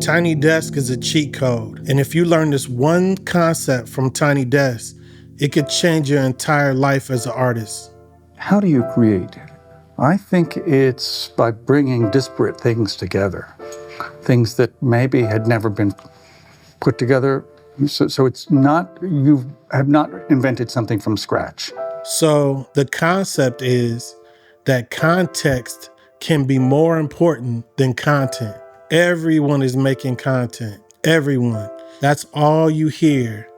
Tiny Desk is a cheat code, and if you learn this one concept from Tiny Desk, it could change your entire life as an artist. How do you create? I think it's by bringing disparate things together, things that maybe had never been put together. So it's not, you have not invented something from scratch. So the concept is that context can be more important than content. Everyone is making content. Everyone. That's all you hear.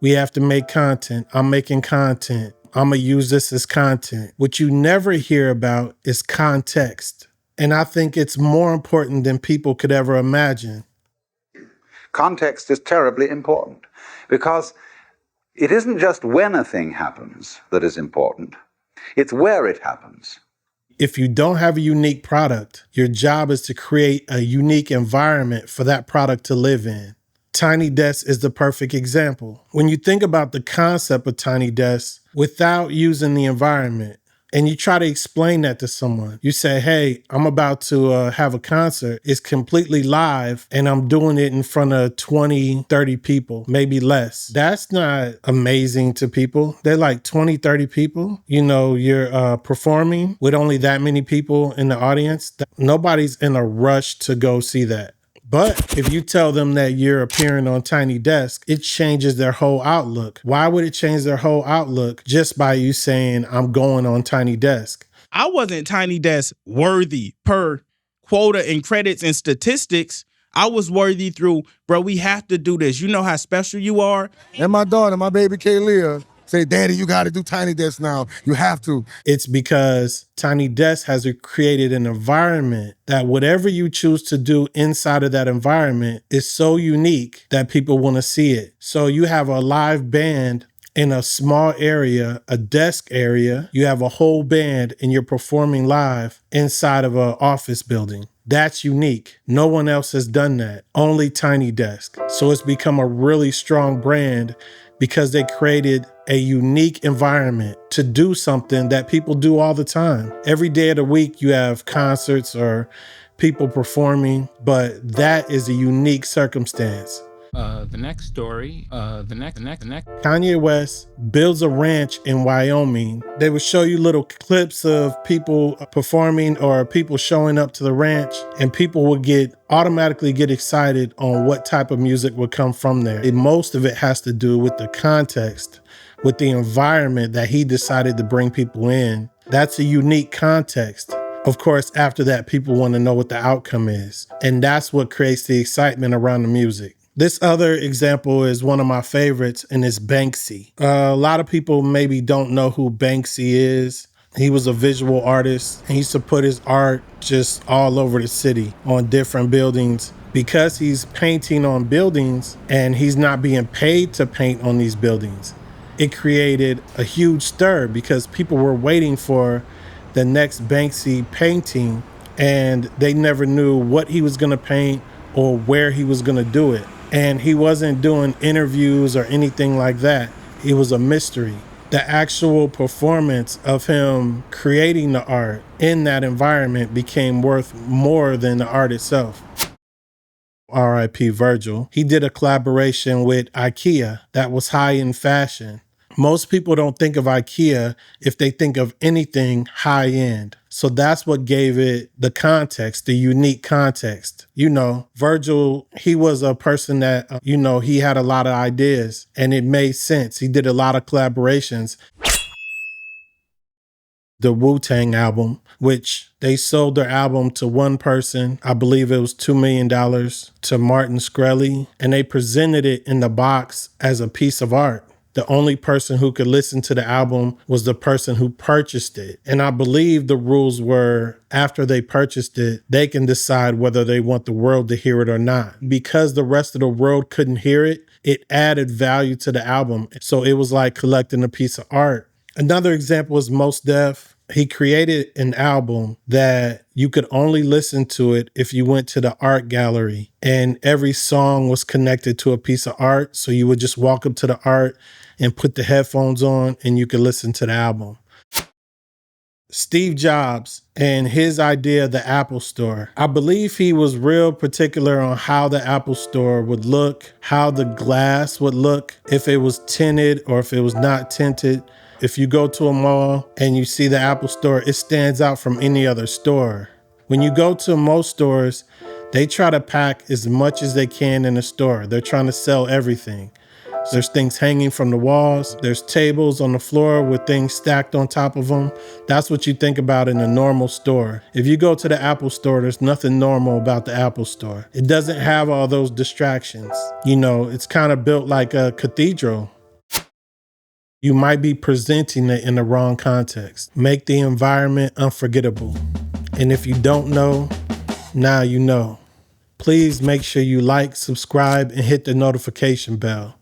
We have to make content. I'm making content. I'm going to use this as content. What you never hear about is context. And I think it's more important than people could ever imagine. Context is terribly important because it isn't just when a thing happens that is important. It's where it happens. If you don't have a unique product, your job is to create a unique environment for that product to live in. Tiny Desk is the perfect example. When you think about the concept of Tiny Desk without using the environment, and you try to explain that to someone, you say, hey, I'm about to have a concert. It's completely live, and I'm doing it in front of 20, 30 people, maybe less. That's not amazing to people. They're like 20, 30 people. You know, you're performing with only that many people in the audience. Nobody's in a rush to go see that. But if you tell them that you're appearing on Tiny Desk, it changes their whole outlook. Why would it change their whole outlook just by you saying, I'm going on Tiny Desk? I wasn't Tiny Desk worthy per quota and credits and statistics. I was worthy through, bro, we have to do this. You know how special you are. And my daughter, my baby Kaylia, say, Daddy, you got to do Tiny Desk now. You have to. It's because Tiny Desk has created an environment that whatever you choose to do inside of that environment is so unique that people want to see it. So you have a live band in a small area, a desk area. You have a whole band and you're performing live inside of an office building. That's unique. No one else has done that. Only Tiny Desk. So it's become a really strong brand because they created a unique environment to do something that people do all the time. Every day of the week, you have concerts or people performing, but that is a unique circumstance. The next story, Kanye West builds a ranch in Wyoming. They would show you little clips of people performing or people showing up to the ranch, and people would automatically get excited on what type of music would come from there. And most of it has to do with the context, with the environment that he decided to bring people in. That's a unique context. Of course, after that, people want to know what the outcome is. And that's what creates the excitement around the music. This other example is one of my favorites, and it's Banksy. A lot of people maybe don't know who Banksy is. He was a visual artist. He used to put his art just all over the city on different buildings. Because he's painting on buildings and he's not being paid to paint on these buildings, it created a huge stir because people were waiting for the next Banksy painting and they never knew what he was going to paint or where he was going to do it. And he wasn't doing interviews or anything like that. It was a mystery. The actual performance of him creating the art in that environment became worth more than the art itself. R.I.P. Virgil. He did a collaboration with IKEA that was high in fashion. Most people don't think of IKEA if they think of anything high end. So that's what gave it the context, the unique context. You know, Virgil, he was a person that, he had a lot of ideas and it made sense. He did a lot of collaborations. The Wu-Tang album, which they sold their album to one person. I believe it was $2 million to Martin Shkreli, and they presented it in the box as a piece of art. The only person who could listen to the album was the person who purchased it. And I believe the rules were after they purchased it, they can decide whether they want the world to hear it or not. Because the rest of the world couldn't hear it, it added value to the album. So it was like collecting a piece of art. Another example is Mos Def. He created an album that you could only listen to it if you went to the art gallery, and every song was connected to a piece of art. So you would just walk up to the art and put the headphones on and you could listen to the album. Steve Jobs and his idea of the Apple Store. I believe he was real particular on how the Apple Store would look, how the glass would look, if it was tinted or if it was not tinted. If you go to a mall and you see the Apple Store, it stands out from any other store. When you go to most stores, they try to pack as much as they can in the store. They're trying to sell everything. There's things hanging from the walls. There's tables on the floor with things stacked on top of them. That's what you think about in a normal store. If you go to the Apple Store, there's nothing normal about the Apple Store. It doesn't have all those distractions. You know, it's kind of built like a cathedral. You might be presenting it in the wrong context. Make the environment unforgettable. And if you don't know, now you know. Please make sure you like, subscribe, and hit the notification bell.